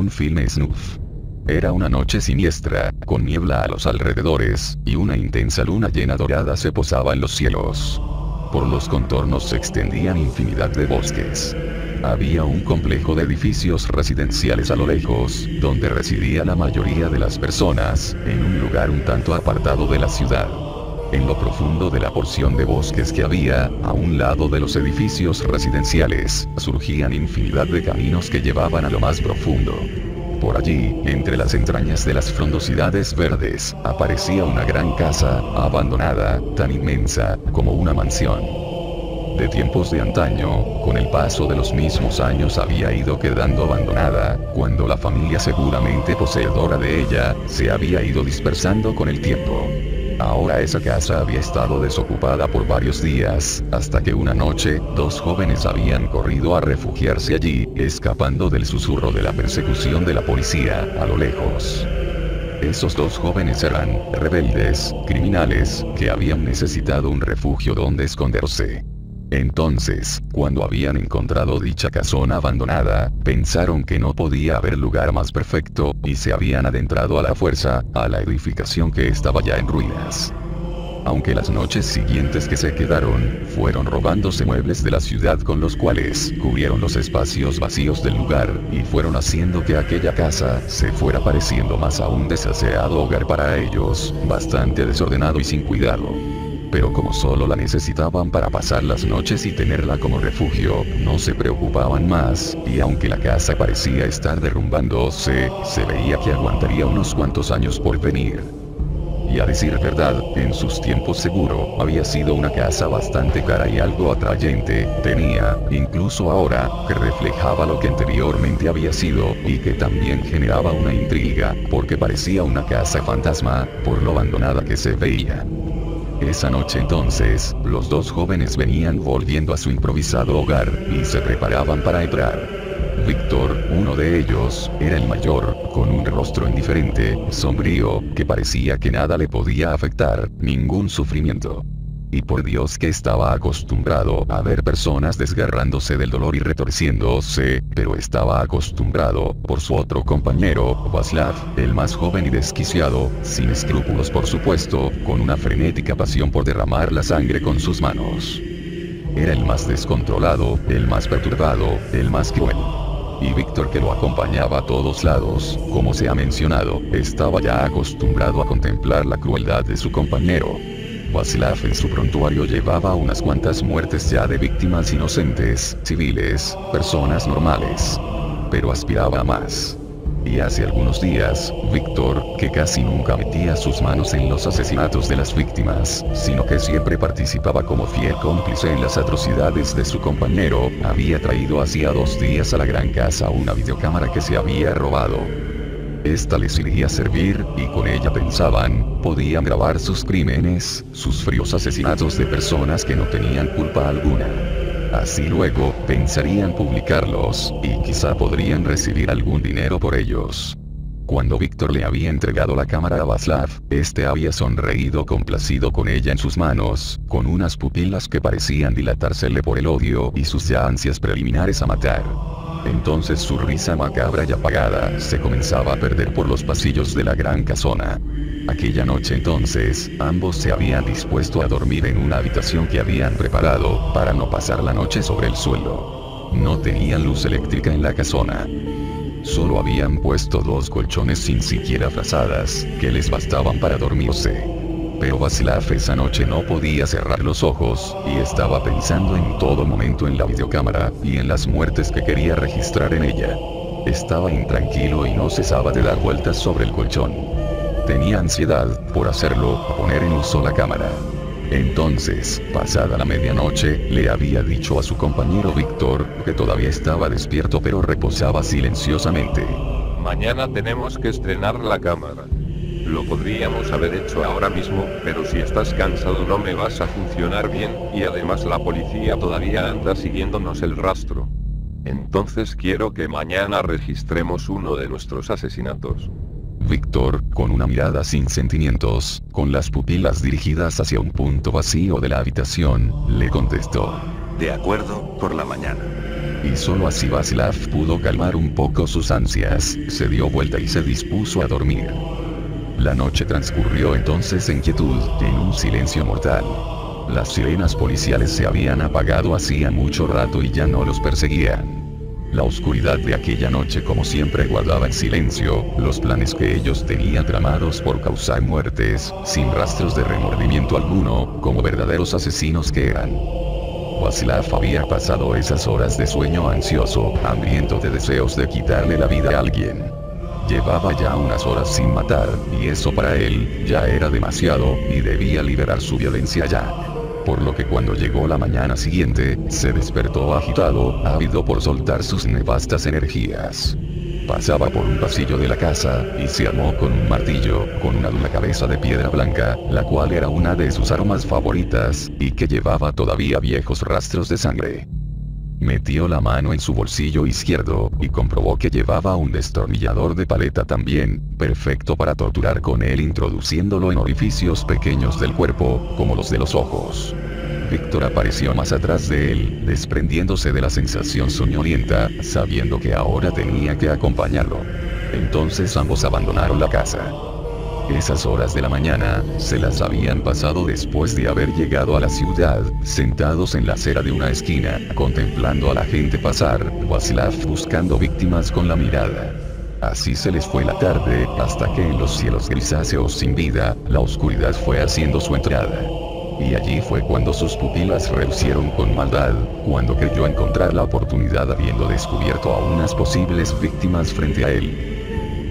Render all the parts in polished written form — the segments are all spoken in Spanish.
un filme snuff. Era una noche siniestra, con niebla a los alrededores, y una intensa luna llena dorada se posaba en los cielos. Por los contornos se extendían infinidad de bosques. Había un complejo de edificios residenciales a lo lejos, donde residía la mayoría de las personas, en un lugar un tanto apartado de la ciudad. En lo profundo de la porción de bosques que había, a un lado de los edificios residenciales, surgían infinidad de caminos que llevaban a lo más profundo. Por allí, entre las entrañas de las frondosidades verdes, aparecía una gran casa, abandonada, tan inmensa, como una mansión. De tiempos de antaño, con el paso de los mismos años había ido quedando abandonada, cuando la familia seguramente poseedora de ella, se había ido dispersando con el tiempo. Ahora esa casa había estado desocupada por varios días, hasta que una noche, dos jóvenes habían corrido a refugiarse allí, escapando del susurro de la persecución de la policía, a lo lejos. Esos dos jóvenes eran rebeldes, criminales, que habían necesitado un refugio donde esconderse. Entonces, cuando habían encontrado dicha casona abandonada, pensaron que no podía haber lugar más perfecto, y se habían adentrado a la fuerza, a la edificación que estaba ya en ruinas. Aunque las noches siguientes que se quedaron, fueron robándose muebles de la ciudad con los cuales cubrieron los espacios vacíos del lugar, y fueron haciendo que aquella casa se fuera pareciendo más a un desaseado hogar para ellos, bastante desordenado y sin cuidado. Pero como solo la necesitaban para pasar las noches y tenerla como refugio, no se preocupaban más, y aunque la casa parecía estar derrumbándose, se veía que aguantaría unos cuantos años por venir. Y a decir verdad, en sus tiempos seguro, había sido una casa bastante cara y algo atrayente, tenía, incluso ahora, que reflejaba lo que anteriormente había sido, y que también generaba una intriga, porque parecía una casa fantasma, por lo abandonada que se veía. Esa noche entonces, los dos jóvenes venían volviendo a su improvisado hogar, y se preparaban para entrar. Víctor, uno de ellos, era el mayor, con un rostro indiferente, sombrío, que parecía que nada le podía afectar, ningún sufrimiento. Y por Dios que estaba acostumbrado a ver personas desgarrándose del dolor y retorciéndose, pero estaba acostumbrado, por su otro compañero, Václav, el más joven y desquiciado, sin escrúpulos por supuesto, con una frenética pasión por derramar la sangre con sus manos. Era el más descontrolado, el más perturbado, el más cruel. Y Víctor, que lo acompañaba a todos lados, como se ha mencionado, estaba ya acostumbrado a contemplar la crueldad de su compañero. Václav en su prontuario llevaba unas cuantas muertes ya de víctimas inocentes, civiles, personas normales. Pero aspiraba a más. Y hace algunos días, Víctor, que casi nunca metía sus manos en los asesinatos de las víctimas, sino que siempre participaba como fiel cómplice en las atrocidades de su compañero, había traído hacía 2 días a la gran casa una videocámara que se había robado. Esta les iría a servir, y con ella pensaban, podían grabar sus crímenes, sus fríos asesinatos de personas que no tenían culpa alguna. Así luego, pensarían publicarlos, y quizá podrían recibir algún dinero por ellos. Cuando Víctor le había entregado la cámara a Václav, este había sonreído complacido con ella en sus manos, con unas pupilas que parecían dilatársele por el odio y sus ya ansias preliminares a matar. Entonces su risa macabra y apagada se comenzaba a perder por los pasillos de la gran casona. Aquella noche entonces, ambos se habían dispuesto a dormir en una habitación que habían preparado, para no pasar la noche sobre el suelo. No tenían luz eléctrica en la casona. Solo habían puesto 2 colchones sin siquiera frazadas, que les bastaban para dormirse. Pero Václav esa noche no podía cerrar los ojos, y estaba pensando en todo momento en la videocámara, y en las muertes que quería registrar en ella. Estaba intranquilo y no cesaba de dar vueltas sobre el colchón. Tenía ansiedad, por hacerlo, a poner en uso la cámara. Entonces, pasada la medianoche, le había dicho a su compañero Víctor, que todavía estaba despierto pero reposaba silenciosamente. Mañana tenemos que estrenar la cámara. Lo podríamos haber hecho ahora mismo, pero si estás cansado no me vas a funcionar bien, y además la policía todavía anda siguiéndonos el rastro. Entonces quiero que mañana registremos uno de nuestros asesinatos. Víctor, con una mirada sin sentimientos, con las pupilas dirigidas hacia un punto vacío de la habitación, le contestó. De acuerdo, por la mañana. y solo así Václav pudo calmar un poco sus ansias, se dio vuelta y se dispuso a dormir. La noche transcurrió entonces en quietud, en un silencio mortal. Las sirenas policiales se habían apagado hacía mucho rato y ya no los perseguían. La oscuridad de aquella noche como siempre guardaba en silencio los planes que ellos tenían tramados por causar muertes, sin rastros de remordimiento alguno, como verdaderos asesinos que eran. Václav había pasado esas horas de sueño ansioso, hambriento de deseos de quitarle la vida a alguien. Llevaba ya unas horas sin matar, y eso para él, ya era demasiado, y debía liberar su violencia ya. Por lo que cuando llegó la mañana siguiente, se despertó agitado, ávido por soltar sus nefastas energías. Pasaba por un pasillo de la casa, y se armó con un martillo, con una dura cabeza de piedra blanca, la cual era una de sus armas favoritas, y que llevaba todavía viejos rastros de sangre. Metió la mano en su bolsillo izquierdo, y comprobó que llevaba un destornillador de paleta también, perfecto para torturar con él introduciéndolo en orificios pequeños del cuerpo, como los de los ojos. Víctor apareció más atrás de él, desprendiéndose de la sensación soñolienta, sabiendo que ahora tenía que acompañarlo. Entonces ambos abandonaron la casa. Esas horas de la mañana, se las habían pasado después de haber llegado a la ciudad, sentados en la acera de una esquina, contemplando a la gente pasar, Václav buscando víctimas con la mirada. Así se les fue la tarde, hasta que en los cielos grisáceos sin vida, la oscuridad fue haciendo su entrada. Y allí fue cuando sus pupilas relucieron con maldad, cuando creyó encontrar la oportunidad habiendo descubierto a unas posibles víctimas frente a él.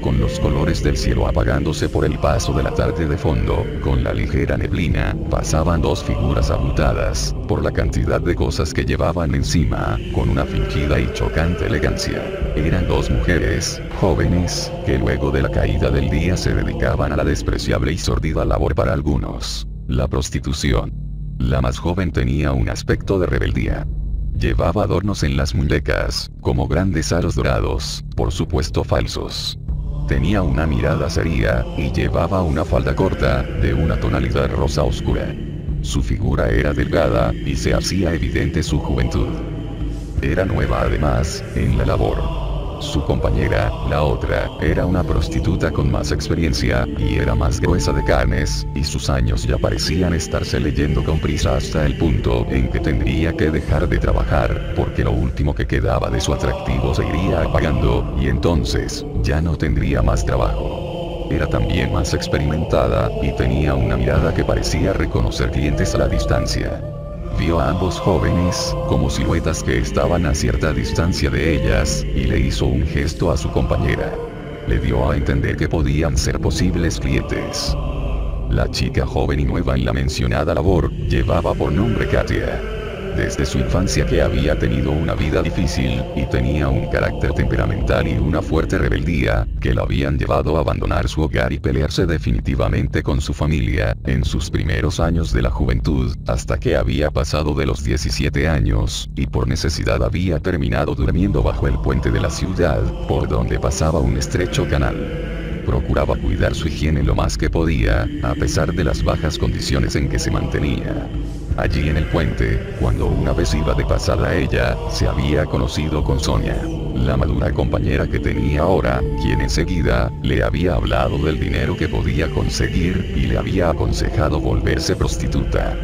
Con los colores del cielo apagándose por el paso de la tarde de fondo, con la ligera neblina, pasaban dos figuras abultadas, por la cantidad de cosas que llevaban encima, con una fingida y chocante elegancia. Eran dos mujeres, jóvenes, que luego de la caída del día se dedicaban a la despreciable y sordida labor para algunos, la prostitución. La más joven tenía un aspecto de rebeldía. Llevaba adornos en las muñecas, como grandes aros dorados, por supuesto falsos. Tenía una mirada seria, y llevaba una falda corta, de una tonalidad rosa oscura. Su figura era delgada, y se hacía evidente su juventud. Era nueva además, en la labor. Su compañera, la otra, era una prostituta con más experiencia, y era más gruesa de carnes, y sus años ya parecían estarse leyendo con prisa hasta el punto en que tendría que dejar de trabajar, porque lo último que quedaba de su atractivo se iría apagando, y entonces, ya no tendría más trabajo. Era también más experimentada, y tenía una mirada que parecía reconocer clientes a la distancia. Vio a ambos jóvenes, como siluetas que estaban a cierta distancia de ellas, y le hizo un gesto a su compañera. Le dio a entender que podían ser posibles clientes. La chica joven y nueva en la mencionada labor, llevaba por nombre Katia. Desde su infancia que había tenido una vida difícil, y tenía un carácter temperamental y una fuerte rebeldía, que la habían llevado a abandonar su hogar y pelearse definitivamente con su familia, en sus primeros años de la juventud, hasta que había pasado de los 17 años, y por necesidad había terminado durmiendo bajo el puente de la ciudad, por donde pasaba un estrecho canal. Procuraba cuidar su higiene lo más que podía, a pesar de las bajas condiciones en que se mantenía. Allí en el puente, cuando una vez iba de pasada ella, se había conocido con Sonia, la madura compañera que tenía ahora, quien enseguida, le había hablado del dinero que podía conseguir, y le había aconsejado volverse prostituta.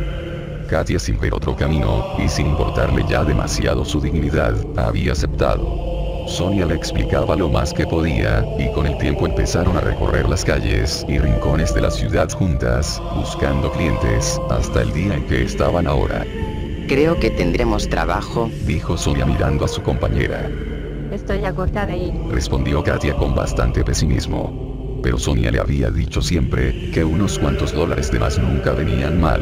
Katia, sin ver otro camino, y sin importarle ya demasiado su dignidad, había aceptado. Sonia le explicaba lo más que podía, y con el tiempo empezaron a recorrer las calles y rincones de la ciudad juntas, buscando clientes, hasta el día en que estaban ahora. Creo que tendremos trabajo, dijo Sonia mirando a su compañera. Estoy agotada y... respondió Katia con bastante pesimismo. Pero Sonia le había dicho siempre, que unos cuantos dólares de más nunca venían mal.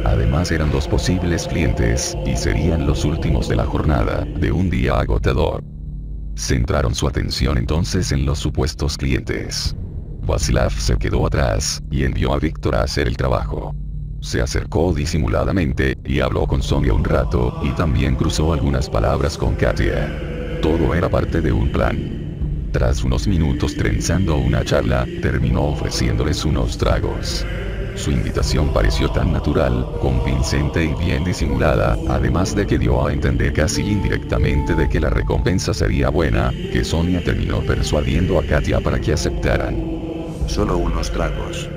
Además eran dos posibles clientes, y serían los últimos de la jornada, de un día agotador. Centraron su atención entonces en los supuestos clientes. Václav se quedó atrás, y envió a Víctor a hacer el trabajo. Se acercó disimuladamente, y habló con Sonia un rato, y también cruzó algunas palabras con Katia. Todo era parte de un plan. Tras unos minutos trenzando una charla, terminó ofreciéndoles unos tragos. Su invitación pareció tan natural, convincente y bien disimulada, además de que dio a entender casi indirectamente de que la recompensa sería buena, que Sonia terminó persuadiendo a Katia para que aceptaran. Solo unos tragos.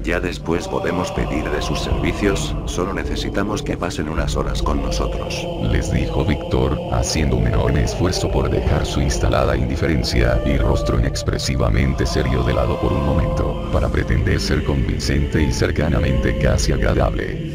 Ya después podemos pedir de sus servicios, solo necesitamos que pasen unas horas con nosotros. Les dijo Víctor, haciendo un enorme esfuerzo por dejar su instalada indiferencia y rostro inexpresivamente serio de lado por un momento, para pretender ser convincente y cercanamente casi agradable.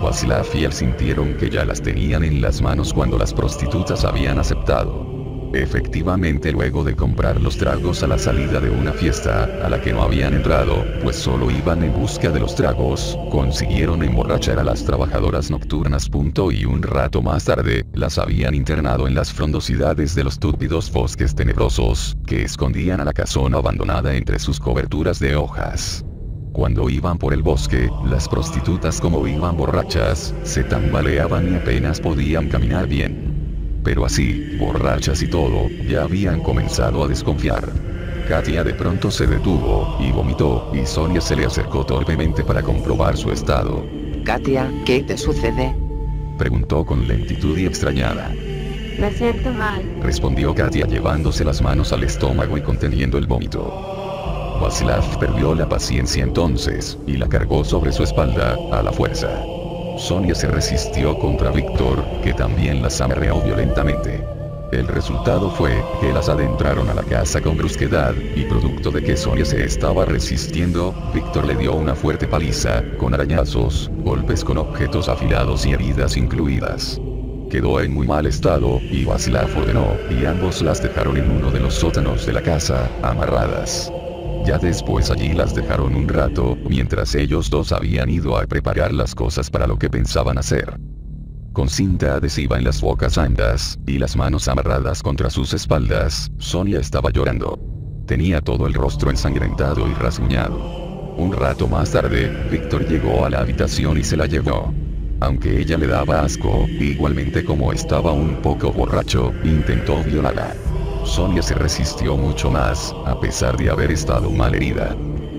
Vasilav y él sintieron que ya las tenían en las manos cuando las prostitutas habían aceptado. Efectivamente, luego de comprar los tragos a la salida de una fiesta, a la que no habían entrado, pues solo iban en busca de los tragos, consiguieron emborrachar a las trabajadoras nocturnas. Y un rato más tarde, las habían internado en las frondosidades de los túpidos bosques tenebrosos, que escondían a la casona abandonada entre sus coberturas de hojas. Cuando iban por el bosque, las prostitutas, como iban borrachas, se tambaleaban y apenas podían caminar bien. Pero así, borrachas y todo, ya habían comenzado a desconfiar. Katia de pronto se detuvo, y vomitó, y Sonia se le acercó torpemente para comprobar su estado. Katia, ¿qué te sucede? Preguntó con lentitud y extrañada. Me siento mal. Respondió Katia llevándose las manos al estómago y conteniendo el vómito. Vasilav perdió la paciencia entonces, y la cargó sobre su espalda, a la fuerza. Sonia se resistió contra Víctor, que también las amarreó violentamente. El resultado fue que las adentraron a la casa con brusquedad, y producto de que Sonia se estaba resistiendo, Víctor le dio una fuerte paliza, con arañazos, golpes con objetos afilados y heridas incluidas. Quedó en muy mal estado, y Vasilav ordenó, y ambos las dejaron en uno de los sótanos de la casa, amarradas. Ya después allí las dejaron un rato, mientras ellos dos habían ido a preparar las cosas para lo que pensaban hacer. Con cinta adhesiva en las bocas ambas, y las manos amarradas contra sus espaldas, Sonia estaba llorando. Tenía todo el rostro ensangrentado y rasguñado. Un rato más tarde, Víctor llegó a la habitación y se la llevó. Aunque ella le daba asco, igualmente como estaba un poco borracho, intentó violarla. Sonia se resistió mucho más, a pesar de haber estado mal herida.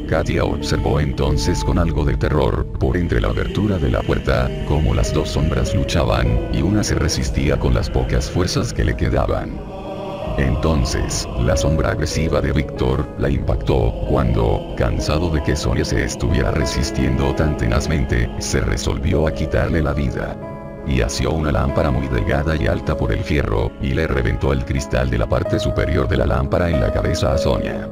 Katia observó entonces con algo de terror, por entre la abertura de la puerta, cómo las dos sombras luchaban, y una se resistía con las pocas fuerzas que le quedaban. Entonces, la sombra agresiva de Víctor, la impactó, cuando, cansado de que Sonia se estuviera resistiendo tan tenazmente, se resolvió a quitarle la vida. Y asió una lámpara muy delgada y alta por el fierro, y le reventó el cristal de la parte superior de la lámpara en la cabeza a Sonia.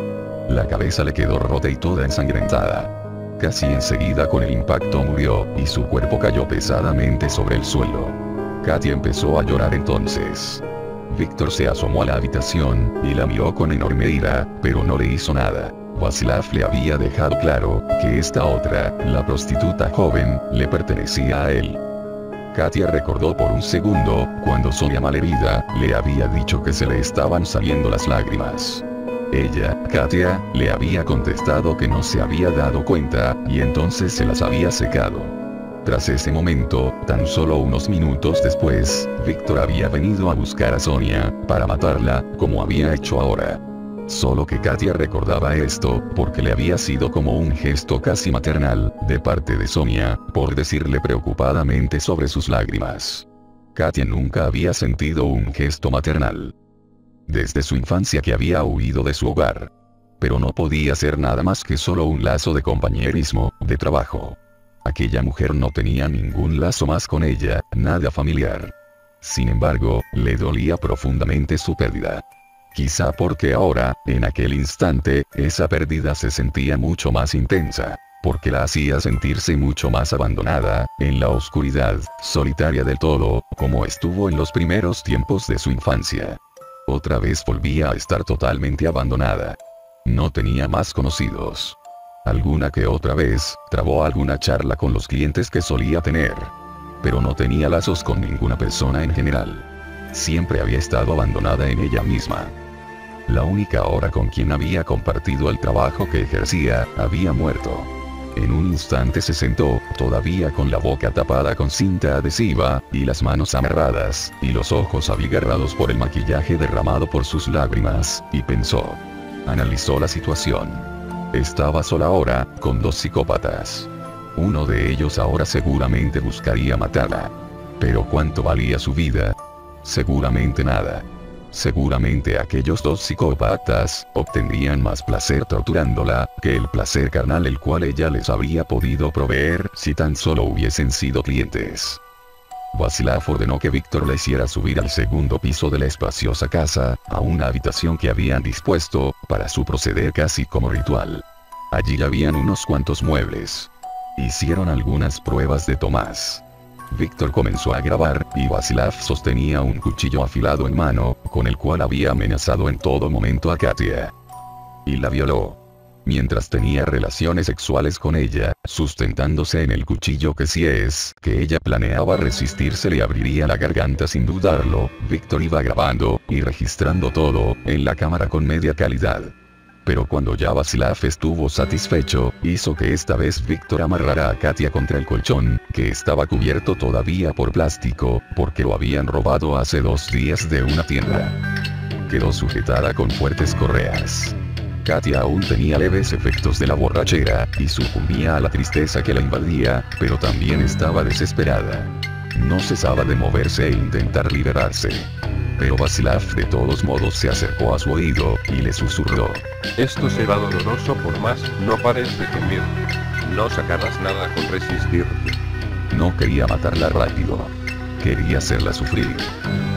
La cabeza le quedó rota y toda ensangrentada. Casi enseguida con el impacto murió, y su cuerpo cayó pesadamente sobre el suelo. Katia empezó a llorar entonces. Víctor se asomó a la habitación, y la miró con enorme ira, pero no le hizo nada. Vasilav le había dejado claro, que esta otra, la prostituta joven, le pertenecía a él. Katia recordó por un segundo, cuando Sonia malherida, le había dicho que se le estaban saliendo las lágrimas. Ella, Katia, le había contestado que no se había dado cuenta, y entonces se las había secado. Tras ese momento, tan solo unos minutos después, Víctor había venido a buscar a Sonia, para matarla, como había hecho ahora. Solo que Katia recordaba esto, porque le había sido como un gesto casi maternal, de parte de Sonia, por decirle preocupadamente sobre sus lágrimas. Katia nunca había sentido un gesto maternal. Desde su infancia que había huido de su hogar. Pero no podía ser nada más que solo un lazo de compañerismo, de trabajo. Aquella mujer no tenía ningún lazo más con ella, nada familiar. Sin embargo, le dolía profundamente su pérdida. Quizá porque ahora, en aquel instante, esa pérdida se sentía mucho más intensa, porque la hacía sentirse mucho más abandonada, en la oscuridad, solitaria del todo, como estuvo en los primeros tiempos de su infancia. Otra vez volvía a estar totalmente abandonada. No tenía más conocidos. Alguna que otra vez, trabó alguna charla con los clientes que solía tener. Pero no tenía lazos con ninguna persona en general. Siempre había estado abandonada en ella misma. La única hora con quien había compartido el trabajo que ejercía, había muerto. En un instante se sentó, todavía con la boca tapada con cinta adhesiva, y las manos amarradas, y los ojos abigarrados por el maquillaje derramado por sus lágrimas, y pensó. Analizó la situación. Estaba sola ahora, con dos psicópatas. Uno de ellos ahora seguramente buscaría matarla. Pero ¿cuánto valía su vida? Seguramente nada. Seguramente aquellos dos psicópatas obtendrían más placer torturándola que el placer carnal el cual ella les habría podido proveer si tan solo hubiesen sido clientes. Vasilav ordenó que Víctor la hiciera subir al segundo piso de la espaciosa casa, a una habitación que habían dispuesto para su proceder casi como ritual. Allí habían unos cuantos muebles. Hicieron algunas pruebas de Tomás. Víctor comenzó a grabar, y Vasilav sostenía un cuchillo afilado en mano, con el cual había amenazado en todo momento a Katia. Y la violó. Mientras tenía relaciones sexuales con ella, sustentándose en el cuchillo que si es que ella planeaba resistirse le abriría la garganta sin dudarlo, Víctor iba grabando, y registrando todo, en la cámara con media calidad. Pero cuando ya Vasilav estuvo satisfecho, hizo que esta vez Víctor amarrara a Katia contra el colchón, que estaba cubierto todavía por plástico, porque lo habían robado hace 2 días de una tienda. Quedó sujetada con fuertes correas. Katia aún tenía leves efectos de la borrachera, y sucumbía a la tristeza que la invadía, pero también estaba desesperada. No cesaba de moverse e intentar liberarse. Pero Vasilav de todos modos se acercó a su oído, y le susurró. Esto será doloroso por más, no pares de gemir. No sacarás nada con resistirte. No quería matarla rápido. Quería hacerla sufrir.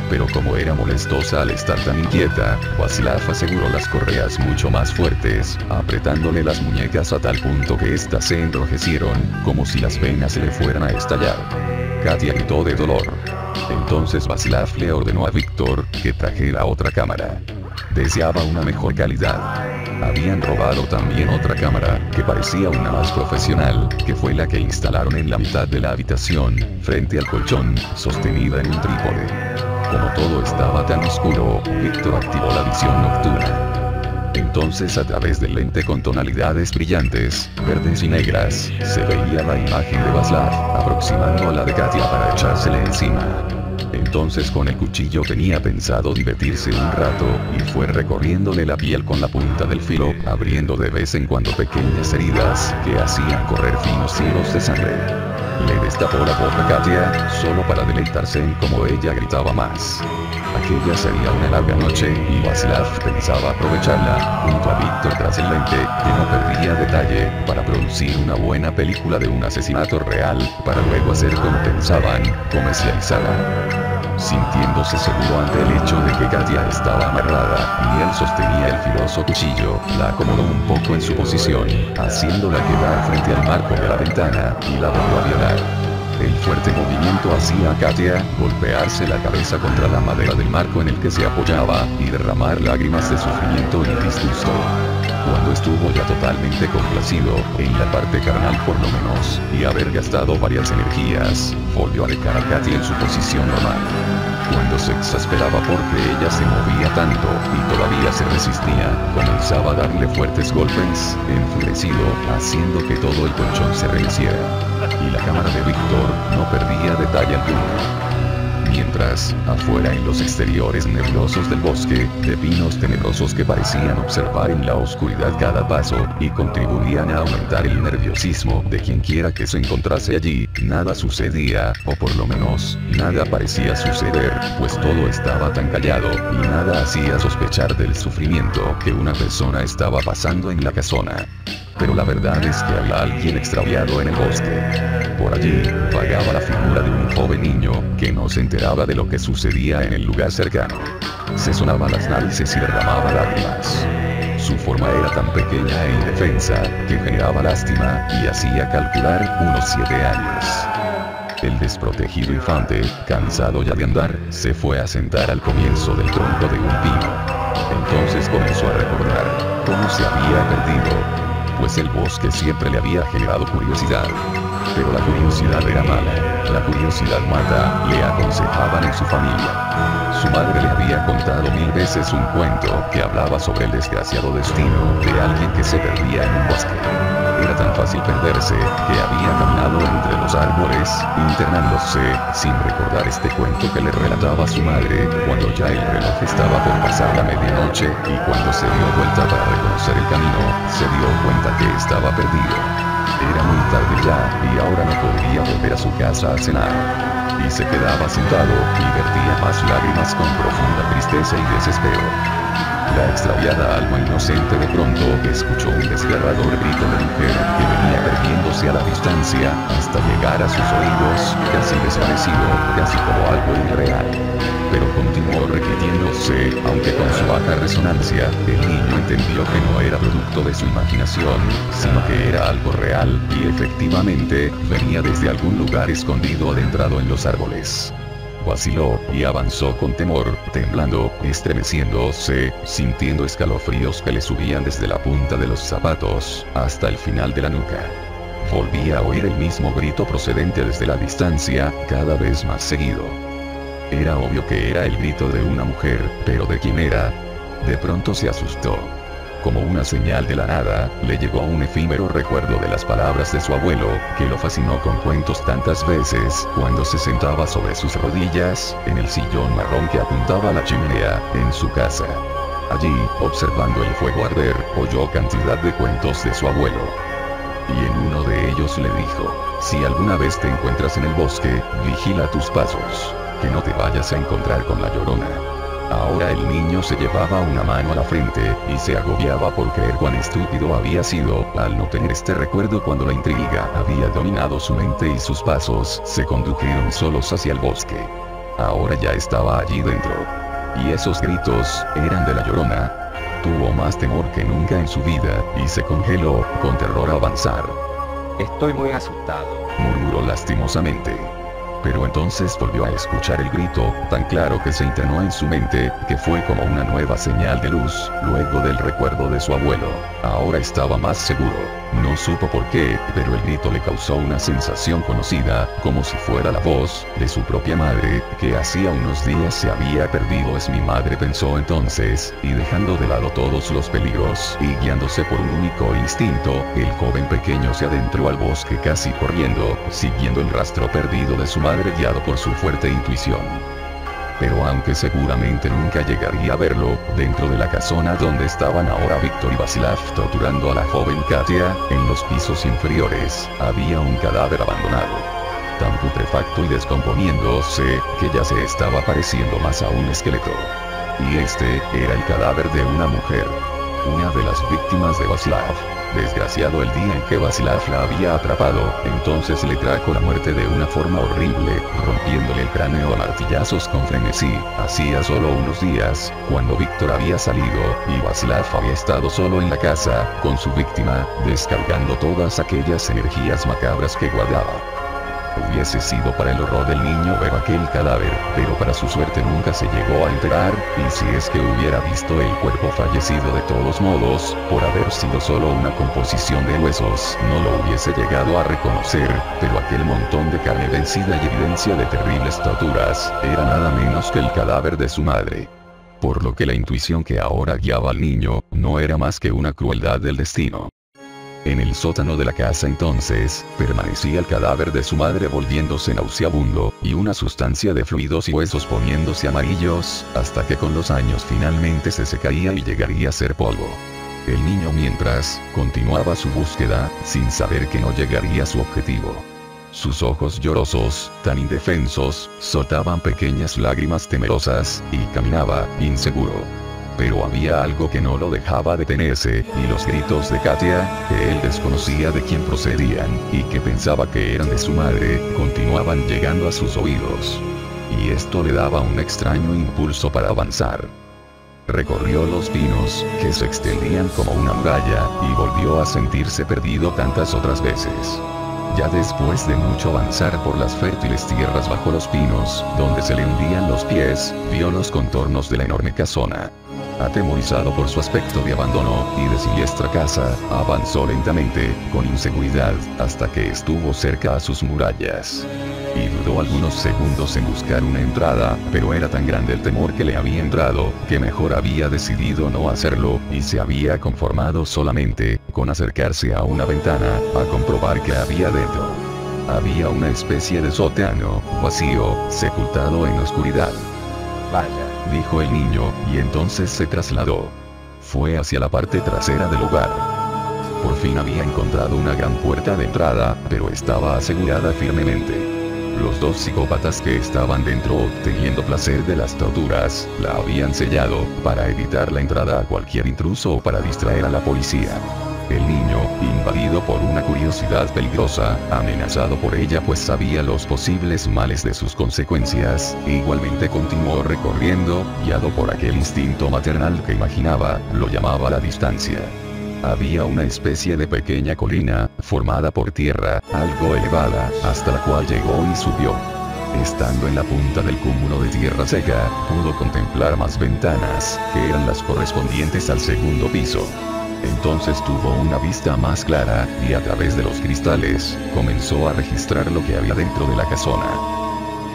Pero como era molestosa al estar tan inquieta, Vasilav aseguró las correas mucho más fuertes, apretándole las muñecas a tal punto que éstas se enrojecieron, como si las venas se le fueran a estallar. Katia gritó de dolor. Entonces Vasilav le ordenó a Víctor que trajera otra cámara. Deseaba una mejor calidad. Habían robado también otra cámara, que parecía una más profesional, que fue la que instalaron en la mitad de la habitación, frente al colchón, sostenida en un trípode. Como todo estaba tan oscuro, Víctor activó la visión nocturna. Entonces a través del lente con tonalidades brillantes, verdes y negras, se veía la imagen de Vasilav, aproximando a la de Katia para echársele encima. Entonces con el cuchillo tenía pensado divertirse un rato, y fue recorriéndole la piel con la punta del filo, abriendo de vez en cuando pequeñas heridas, que hacían correr finos hilos de sangre. Le destapó la boca a Katia, solo para deleitarse en cómo ella gritaba más. Aquella sería una larga noche, y Vasilav pensaba aprovecharla, junto a Víctor tras el lente, que no perdía detalle, para producir una buena película de un asesinato real, para luego hacer como pensaban, comercializarla. Sintiéndose seguro ante el hecho de que Katia estaba amarrada, y él sostenía el filoso cuchillo, la acomodó un poco en su posición, haciéndola quedar frente al marco de la ventana, y la volvió a violar. El fuerte movimiento hacía a Katia golpearse la cabeza contra la madera del marco en el que se apoyaba, y derramar lágrimas de sufrimiento y disgusto. Cuando estuvo ya totalmente complacido, en la parte carnal por lo menos, y haber gastado varias energías, volvió a dejar a Katia en su posición normal. Cuando se exasperaba porque ella se movía tanto, y todavía se resistía, comenzaba a darle fuertes golpes, enfurecido, haciendo que todo el colchón se rehiciera. Y la cámara de Víctor no perdía detalle alguno. Mientras, afuera en los exteriores nebulosos del bosque, de pinos tenebrosos que parecían observar en la oscuridad cada paso, y contribuían a aumentar el nerviosismo de quienquiera que se encontrase allí, nada sucedía, o por lo menos, nada parecía suceder, pues todo estaba tan callado, y nada hacía sospechar del sufrimiento que una persona estaba pasando en la casona. Pero la verdad es que había alguien extraviado en el bosque. Por allí, vagaba la figura de un joven niño, que no se enteraba de lo que sucedía en el lugar cercano. Se sonaba las narices y derramaba lágrimas. Su forma era tan pequeña e indefensa, que generaba lástima, y hacía calcular unos 7 años. El desprotegido infante, cansado ya de andar, se fue a sentar al comienzo del tronco de un pino. Entonces comenzó a recordar cómo se había perdido. Pues el bosque siempre le había generado curiosidad. Pero la curiosidad era mala. La curiosidad mata, le aconsejaban en su familia. Su madre le había contado 1000 veces un cuento que hablaba sobre el desgraciado destino de alguien que se perdía en un bosque. Era tan fácil perderse, que había caminado entre los árboles, internándose, sin recordar este cuento que le relataba su madre, cuando ya el reloj estaba por pasar la medianoche, y cuando se dio vuelta para reconocer el camino, se dio cuenta que estaba perdido. Era muy tarde ya, y ahora no podría volver a su casa a cenar. Y se quedaba sentado, y vertía más lágrimas con profunda tristeza y desespero. La extraviada alma inocente de pronto escuchó un desgarrador grito de mujer que venía perdiéndose a la distancia hasta llegar a sus oídos, casi desvanecido, casi como algo irreal. Pero continuó repitiéndose, aunque con su baja resonancia, el niño entendió que no era producto de su imaginación, sino que era algo real, y efectivamente, venía desde algún lugar escondido adentrado en los árboles. Vaciló, y avanzó con temor, temblando, estremeciéndose, sintiendo escalofríos que le subían desde la punta de los zapatos, hasta el final de la nuca. Volvía a oír el mismo grito procedente desde la distancia, cada vez más seguido. Era obvio que era el grito de una mujer, pero ¿de quién era? De pronto se asustó. Como una señal de la nada, le llegó un efímero recuerdo de las palabras de su abuelo, que lo fascinó con cuentos tantas veces, cuando se sentaba sobre sus rodillas, en el sillón marrón que apuntaba a la chimenea, en su casa. Allí, observando el fuego arder, oyó cantidad de cuentos de su abuelo. Y en uno de ellos le dijo: si alguna vez te encuentras en el bosque, vigila tus pasos, que no te vayas a encontrar con la Llorona. Ahora el niño se llevaba una mano a la frente, y se agobiaba por creer cuán estúpido había sido, al no tener este recuerdo cuando la intriga había dominado su mente y sus pasos se condujeron solos hacia el bosque. Ahora ya estaba allí dentro. Y esos gritos, eran de la Llorona. Tuvo más temor que nunca en su vida, y se congeló, con terror a avanzar. Estoy muy asustado, murmuró lastimosamente. Pero entonces volvió a escuchar el grito, tan claro que se internó en su mente, que fue como una nueva señal de luz, luego del recuerdo de su abuelo. Ahora estaba más seguro. No supo por qué, pero el grito le causó una sensación conocida, como si fuera la voz de su propia madre, que hacía unos días se había perdido. Es mi madre, pensó entonces, y dejando de lado todos los peligros, y guiándose por un único instinto, el joven pequeño se adentró al bosque casi corriendo, siguiendo el rastro perdido de su madre guiado por su fuerte intuición. Pero aunque seguramente nunca llegaría a verlo, dentro de la casona donde estaban ahora Víctor y Vasilav torturando a la joven Katia, en los pisos inferiores, había un cadáver abandonado. Tan putrefacto y descomponiéndose, que ya se estaba pareciendo más a un esqueleto. Y este, era el cadáver de una mujer. Una de las víctimas de Vasilav. Desgraciado el día en que Vasilav la había atrapado, entonces le trajo la muerte de una forma horrible, rompiéndole el cráneo a martillazos con frenesí. Hacía solo unos días, cuando Víctor había salido, y Vasilav había estado solo en la casa, con su víctima, descargando todas aquellas energías macabras que guardaba. Hubiese sido para el horror del niño ver aquel cadáver, pero para su suerte nunca se llegó a enterar, y si es que hubiera visto el cuerpo fallecido de todos modos, por haber sido solo una composición de huesos, no lo hubiese llegado a reconocer, pero aquel montón de carne vencida y evidencia de terribles torturas, era nada menos que el cadáver de su madre. Por lo que la intuición que ahora guiaba al niño, no era más que una crueldad del destino. En el sótano de la casa entonces, permanecía el cadáver de su madre volviéndose nauseabundo, y una sustancia de fluidos y huesos poniéndose amarillos, hasta que con los años finalmente se secaría y llegaría a ser polvo. El niño mientras, continuaba su búsqueda, sin saber que no llegaría a su objetivo. Sus ojos llorosos, tan indefensos, soltaban pequeñas lágrimas temerosas, y caminaba, inseguro. Pero había algo que no lo dejaba detenerse, y los gritos de Katia, que él desconocía de quién procedían, y que pensaba que eran de su madre, continuaban llegando a sus oídos. Y esto le daba un extraño impulso para avanzar. Recorrió los pinos, que se extendían como una muralla, y volvió a sentirse perdido tantas otras veces. Ya después de mucho avanzar por las fértiles tierras bajo los pinos, donde se le hundían los pies, vio los contornos de la enorme casona. Atemorizado por su aspecto de abandono y de siniestra casa, avanzó lentamente, con inseguridad, hasta que estuvo cerca a sus murallas. Y dudó algunos segundos en buscar una entrada, pero era tan grande el temor que le había entrado, que mejor había decidido no hacerlo, y se había conformado solamente con acercarse a una ventana, a comprobar qué había dentro. Había una especie de sótano, vacío, sepultado en oscuridad. Vaya, dijo el niño, y entonces se trasladó. Fue hacia la parte trasera del hogar. Por fin había encontrado una gran puerta de entrada, pero estaba asegurada firmemente. Los dos psicópatas que estaban dentro obteniendo placer de las torturas, la habían sellado, para evitar la entrada a cualquier intruso o para distraer a la policía. El niño, invadido por una curiosidad peligrosa, amenazado por ella pues sabía los posibles males de sus consecuencias, igualmente continuó recorriendo, guiado por aquel instinto maternal que imaginaba, lo llamaba la distancia. Había una especie de pequeña colina, formada por tierra, algo elevada, hasta la cual llegó y subió. Estando en la punta del cúmulo de tierra seca, pudo contemplar más ventanas, que eran las correspondientes al segundo piso. Entonces tuvo una vista más clara, y a través de los cristales, comenzó a registrar lo que había dentro de la casona.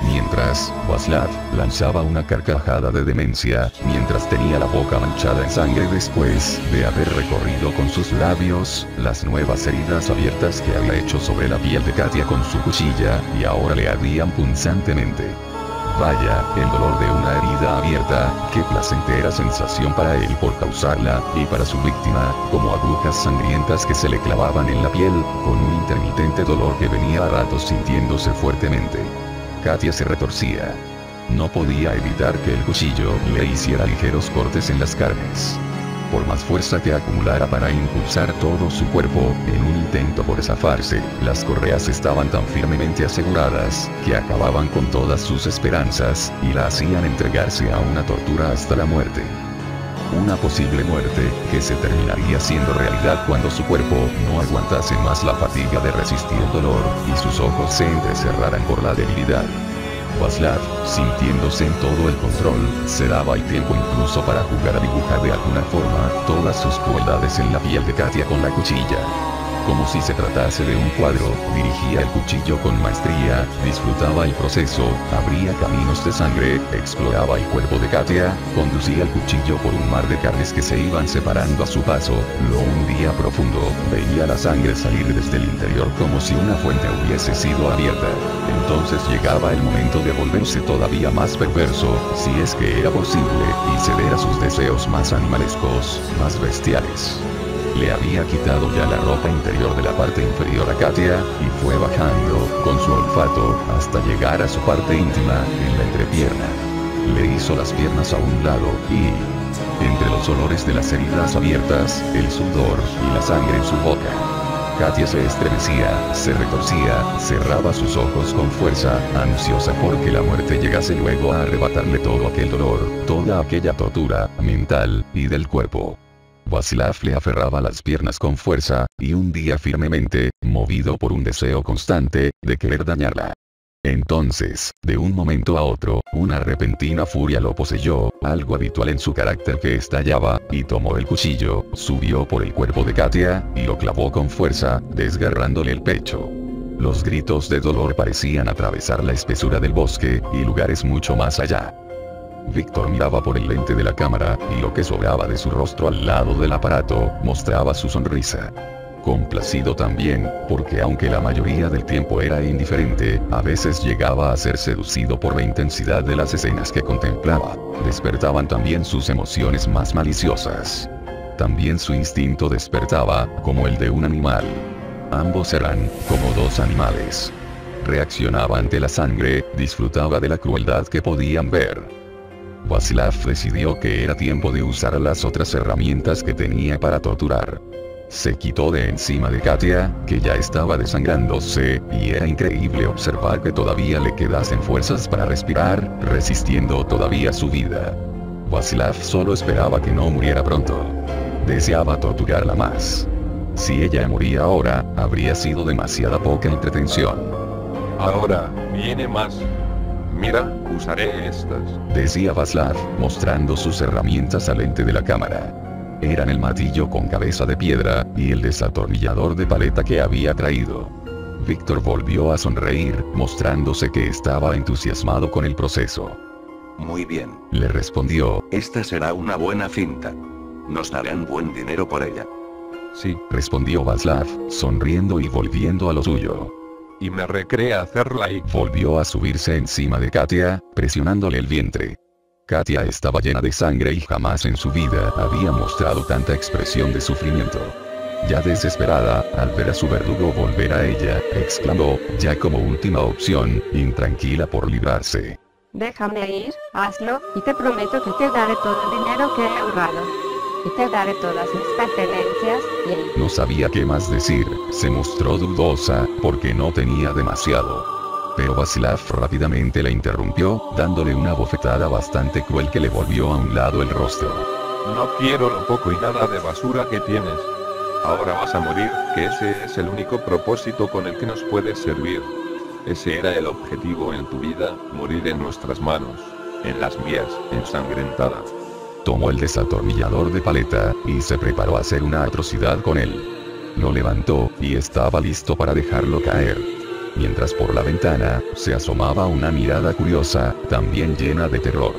Mientras, Václav lanzaba una carcajada de demencia, mientras tenía la boca manchada en sangre después de haber recorrido con sus labios las nuevas heridas abiertas que había hecho sobre la piel de Katia con su cuchilla, y ahora le ardían punzantemente. Vaya, el dolor de una herida abierta, qué placentera sensación para él por causarla, y para su víctima, como agujas sangrientas que se le clavaban en la piel, con un intermitente dolor que venía a ratos sintiéndose fuertemente. Katia se retorcía. No podía evitar que el cuchillo le hiciera ligeros cortes en las carnes. Por más fuerza que acumulara para impulsar todo su cuerpo, en un intento por zafarse, las correas estaban tan firmemente aseguradas, que acababan con todas sus esperanzas, y la hacían entregarse a una tortura hasta la muerte. Una posible muerte, que se terminaría siendo realidad cuando su cuerpo no aguantase más la fatiga de resistir el dolor, y sus ojos se entrecerraran por la debilidad. Václav, sintiéndose en todo el control, se daba el tiempo incluso para jugar a dibujar de alguna forma todas sus crueldades en la piel de Katia con la cuchilla. Como si se tratase de un cuadro, dirigía el cuchillo con maestría, disfrutaba el proceso, abría caminos de sangre, exploraba el cuerpo de Katia, conducía el cuchillo por un mar de carnes que se iban separando a su paso, lo hundía profundo, veía la sangre salir desde el interior como si una fuente hubiese sido abierta. Entonces llegaba el momento de volverse todavía más perverso, si es que era posible, y ceder a sus deseos más animalescos, más bestiales. Le había quitado ya la ropa interior de la parte inferior a Katia, y fue bajando, con su olfato, hasta llegar a su parte íntima, en la entrepierna. Le hizo las piernas a un lado, y, entre los olores de las heridas abiertas, el sudor, y la sangre en su boca, Katia se estremecía, se retorcía, cerraba sus ojos con fuerza, ansiosa porque la muerte llegase luego a arrebatarle todo aquel dolor, toda aquella tortura, mental, y del cuerpo. Václav le aferraba las piernas con fuerza, y hundía firmemente, movido por un deseo constante, de querer dañarla. Entonces, de un momento a otro, una repentina furia lo poseyó, algo habitual en su carácter que estallaba, y tomó el cuchillo, subió por el cuerpo de Katia, y lo clavó con fuerza, desgarrándole el pecho. Los gritos de dolor parecían atravesar la espesura del bosque, y lugares mucho más allá. Víctor miraba por el lente de la cámara, y lo que sobraba de su rostro al lado del aparato, mostraba su sonrisa. Complacido también, porque aunque la mayoría del tiempo era indiferente, a veces llegaba a ser seducido por la intensidad de las escenas que contemplaba. Despertaban también sus emociones más maliciosas. También su instinto despertaba, como el de un animal. Ambos eran, como dos animales. Reaccionaba ante la sangre, disfrutaba de la crueldad que podían ver. Václav decidió que era tiempo de usar las otras herramientas que tenía para torturar. Se quitó de encima de Katia, que ya estaba desangrándose, y era increíble observar que todavía le quedasen fuerzas para respirar, resistiendo todavía su vida. Václav solo esperaba que no muriera pronto. Deseaba torturarla más. Si ella moría ahora, habría sido demasiada poca entretención. Ahora, viene más. Mira, usaré estas, decía Václav, mostrando sus herramientas al lente de la cámara. Eran el martillo con cabeza de piedra, y el desatornillador de paleta que había traído. Víctor volvió a sonreír, mostrándose que estaba entusiasmado con el proceso. Muy bien, le respondió. Esta será una buena cinta. Nos darán buen dinero por ella. Sí, respondió Václav, sonriendo y volviendo a lo suyo. Y me recrea hacerla y... Volvió a subirse encima de Katia, presionándole el vientre. Katia estaba llena de sangre y jamás en su vida había mostrado tanta expresión de sufrimiento. Ya desesperada, al ver a su verdugo volver a ella, exclamó, ya como última opción, intranquila por librarse. Déjame ir, hazlo, y te prometo que te daré todo el dinero que he ahorrado. Y te daré todas mis pertenencias, y... No sabía qué más decir, se mostró dudosa, porque no tenía demasiado. Pero Václav rápidamente la interrumpió, dándole una bofetada bastante cruel que le volvió a un lado el rostro. No quiero lo poco y nada de basura que tienes. Ahora vas a morir, que ese es el único propósito con el que nos puedes servir. Ese era el objetivo en tu vida, morir en nuestras manos. En las mías, ensangrentada. Tomó el desatornillador de paleta, y se preparó a hacer una atrocidad con él. Lo levantó, y estaba listo para dejarlo caer. Mientras por la ventana, se asomaba una mirada curiosa, también llena de terror.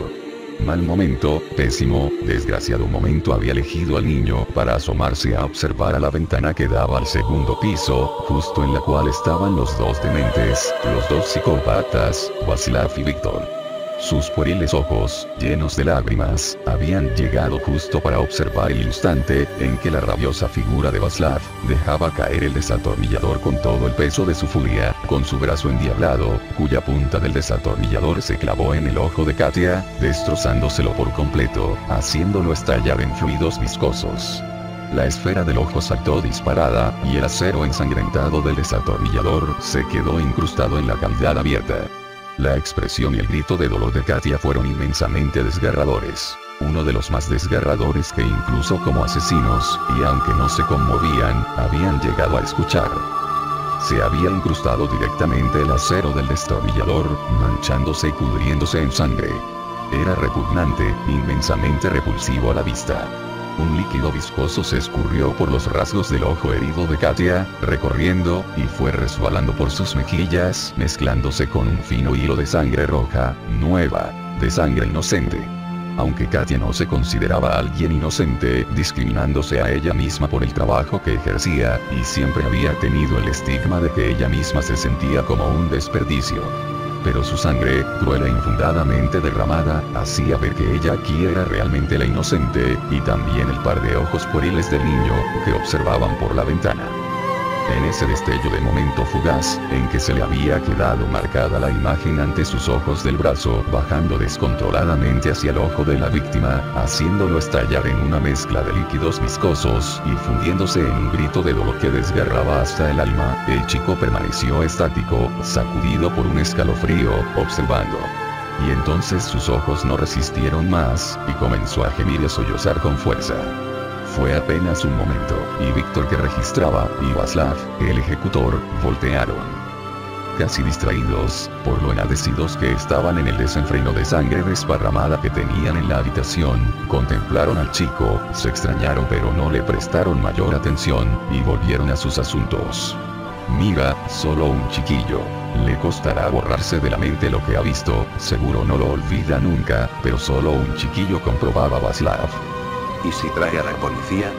Mal momento, pésimo, desgraciado momento había elegido al niño para asomarse a observar a la ventana que daba al segundo piso, justo en la cual estaban los dos dementes, los dos psicópatas, Václav y Víctor. Sus pueriles ojos, llenos de lágrimas, habían llegado justo para observar el instante en que la rabiosa figura de Václav dejaba caer el desatornillador con todo el peso de su furia, con su brazo endiablado, cuya punta del desatornillador se clavó en el ojo de Katia, destrozándoselo por completo, haciéndolo estallar en fluidos viscosos. La esfera del ojo saltó disparada, y el acero ensangrentado del desatornillador se quedó incrustado en la cavidad abierta. La expresión y el grito de dolor de Katia fueron inmensamente desgarradores. Uno de los más desgarradores que incluso como asesinos, y aunque no se conmovían, habían llegado a escuchar. Se había incrustado directamente el acero del destornillador, manchándose y pudriéndose en sangre. Era repugnante, inmensamente repulsivo a la vista. Un líquido viscoso se escurrió por los rasgos del ojo herido de Katia, recorriendo, y fue resbalando por sus mejillas, mezclándose con un fino hilo de sangre roja, nueva, de sangre inocente. Aunque Katia no se consideraba alguien inocente, discriminándose a ella misma por el trabajo que ejercía, y siempre había tenido el estigma de que ella misma se sentía como un desperdicio. Pero su sangre, cruel e infundadamente derramada, hacía ver que ella aquí era realmente la inocente, y también el par de ojos pueriles del niño, que observaban por la ventana. En ese destello de momento fugaz, en que se le había quedado marcada la imagen ante sus ojos del brazo, bajando descontroladamente hacia el ojo de la víctima, haciéndolo estallar en una mezcla de líquidos viscosos, y fundiéndose en un grito de dolor que desgarraba hasta el alma, el chico permaneció estático, sacudido por un escalofrío, observando. Y entonces sus ojos no resistieron más, y comenzó a gemir y a sollozar con fuerza. Fue apenas un momento, y Víctor que registraba, y Václav, el ejecutor, voltearon. Casi distraídos, por lo enardecidos que estaban en el desenfreno de sangre desparramada que tenían en la habitación, contemplaron al chico, se extrañaron pero no le prestaron mayor atención, y volvieron a sus asuntos. Mira, solo un chiquillo. Le costará borrarse de la mente lo que ha visto, seguro no lo olvida nunca, pero solo un chiquillo, comprobaba Václav. ¿Y si trae a la policía?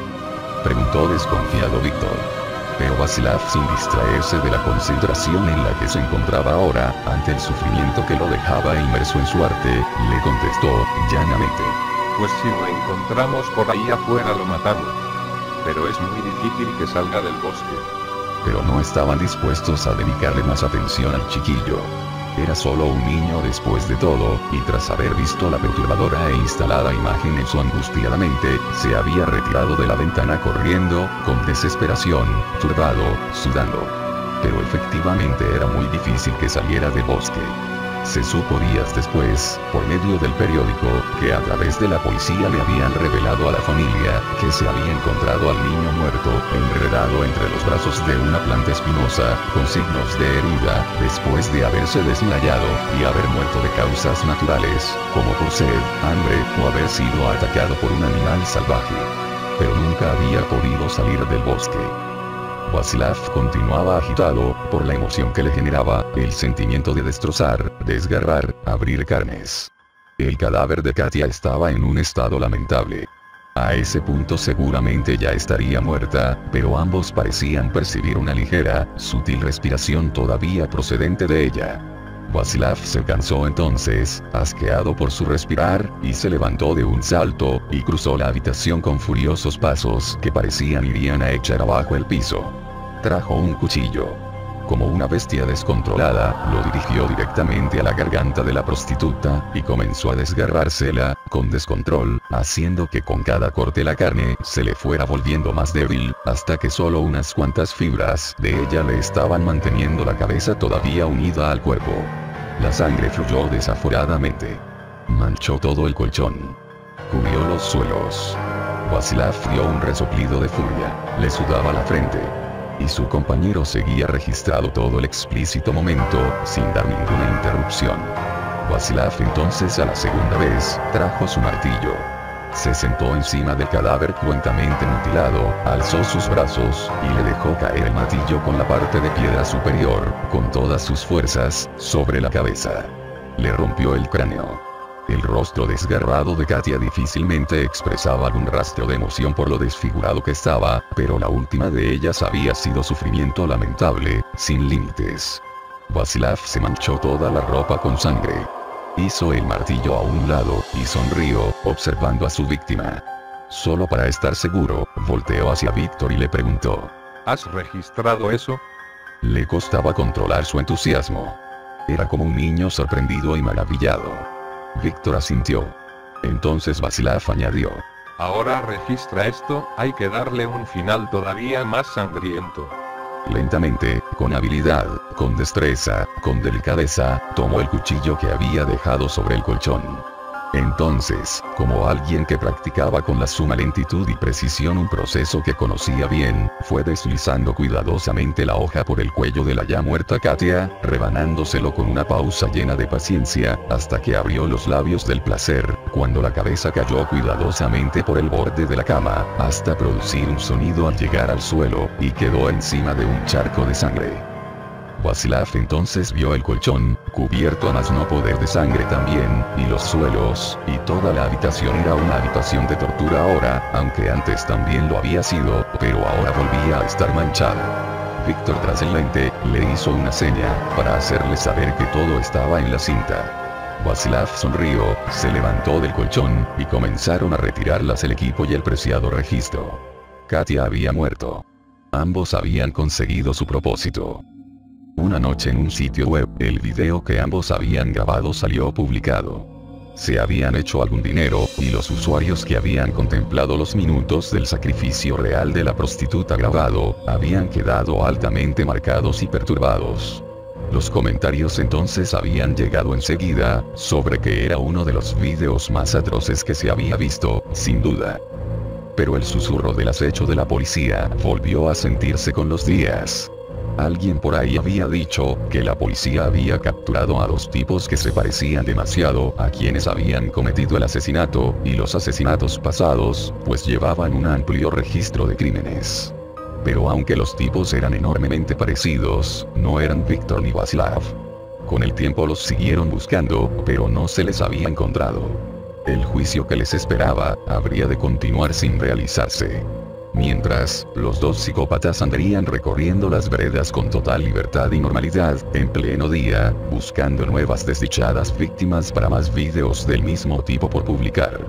Preguntó desconfiado Víctor. Pero Václav, sin distraerse de la concentración en la que se encontraba ahora, ante el sufrimiento que lo dejaba inmerso en su arte, le contestó, llanamente. Pues si lo encontramos por ahí afuera lo matamos. Pero es muy difícil que salga del bosque. Pero no estaban dispuestos a dedicarle más atención al chiquillo. Era solo un niño después de todo, y tras haber visto la perturbadora e instalada imagen en su angustia mente, se había retirado de la ventana corriendo, con desesperación, turbado, sudando. Pero efectivamente era muy difícil que saliera del bosque. Se supo días después, por medio del periódico, que a través de la policía le habían revelado a la familia, que se había encontrado al niño muerto, enredado entre los brazos de una planta espinosa, con signos de herida, después de haberse desmayado, y haber muerto de causas naturales, como por sed, hambre, o haber sido atacado por un animal salvaje. Pero nunca había podido salir del bosque. Václav continuaba agitado, por la emoción que le generaba, el sentimiento de destrozar, desgarrar, abrir carnes. El cadáver de Katia estaba en un estado lamentable. A ese punto seguramente ya estaría muerta, pero ambos parecían percibir una ligera, sutil respiración todavía procedente de ella. Vasilav se cansó entonces, asqueado por su respirar, y se levantó de un salto, y cruzó la habitación con furiosos pasos que parecían irían a echar abajo el piso. Trajo un cuchillo. Como una bestia descontrolada, lo dirigió directamente a la garganta de la prostituta, y comenzó a desgarrársela, con descontrol, haciendo que con cada corte la carne se le fuera volviendo más débil, hasta que solo unas cuantas fibras de ella le estaban manteniendo la cabeza todavía unida al cuerpo. La sangre fluyó desaforadamente. Manchó todo el colchón. Cubrió los suelos. Vasilav dio un resoplido de furia, le sudaba la frente. Y su compañero seguía registrado todo el explícito momento, sin dar ninguna interrupción. Vasilav entonces a la segunda vez, trajo su martillo. Se sentó encima del cadáver cruentamente mutilado, alzó sus brazos, y le dejó caer el martillo con la parte de piedra superior, con todas sus fuerzas, sobre la cabeza. Le rompió el cráneo. El rostro desgarrado de Katia difícilmente expresaba algún rastro de emoción por lo desfigurado que estaba, pero la última de ellas había sido sufrimiento lamentable, sin límites. Vasilav se manchó toda la ropa con sangre. Hizo el martillo a un lado, y sonrió, observando a su víctima. Solo para estar seguro, volteó hacia Víctor y le preguntó: ¿Has registrado eso? Le costaba controlar su entusiasmo. Era como un niño sorprendido y maravillado. Víctor asintió. Entonces Vasilav añadió: Ahora registra esto, hay que darle un final todavía más sangriento. Lentamente, con habilidad, con destreza, con delicadeza, tomó el cuchillo que había dejado sobre el colchón. Entonces, como alguien que practicaba con la suma lentitud y precisión un proceso que conocía bien, fue deslizando cuidadosamente la hoja por el cuello de la ya muerta Katia, rebanándoselo con una pausa llena de paciencia, hasta que abrió los labios del placer, cuando la cabeza cayó cuidadosamente por el borde de la cama, hasta producir un sonido al llegar al suelo, y quedó encima de un charco de sangre. Vasilav entonces vio el colchón, cubierto a más no poder de sangre también, y los suelos, y toda la habitación era una habitación de tortura ahora, aunque antes también lo había sido, pero ahora volvía a estar manchada. Víctor tras el lente, le hizo una seña, para hacerle saber que todo estaba en la cinta. Vasilav sonrió, se levantó del colchón, y comenzaron a retirarlas el equipo y el preciado registro. Katia había muerto. Ambos habían conseguido su propósito. Una noche en un sitio web, el video que ambos habían grabado salió publicado. Se habían hecho algún dinero, y los usuarios que habían contemplado los minutos del sacrificio real de la prostituta grabado, habían quedado altamente marcados y perturbados. Los comentarios entonces habían llegado enseguida, sobre que era uno de los videos más atroces que se había visto, sin duda. Pero el susurro del acecho de la policía volvió a sentirse con los días. Alguien por ahí había dicho que la policía había capturado a dos tipos que se parecían demasiado a quienes habían cometido el asesinato y los asesinatos pasados, pues llevaban un amplio registro de crímenes. Pero aunque los tipos eran enormemente parecidos, no eran Víctor ni Vasilav. Con el tiempo los siguieron buscando, pero no se les había encontrado. El juicio que les esperaba habría de continuar sin realizarse. Mientras, los dos psicópatas andarían recorriendo las veredas con total libertad y normalidad, en pleno día, buscando nuevas desdichadas víctimas para más videos del mismo tipo por publicar.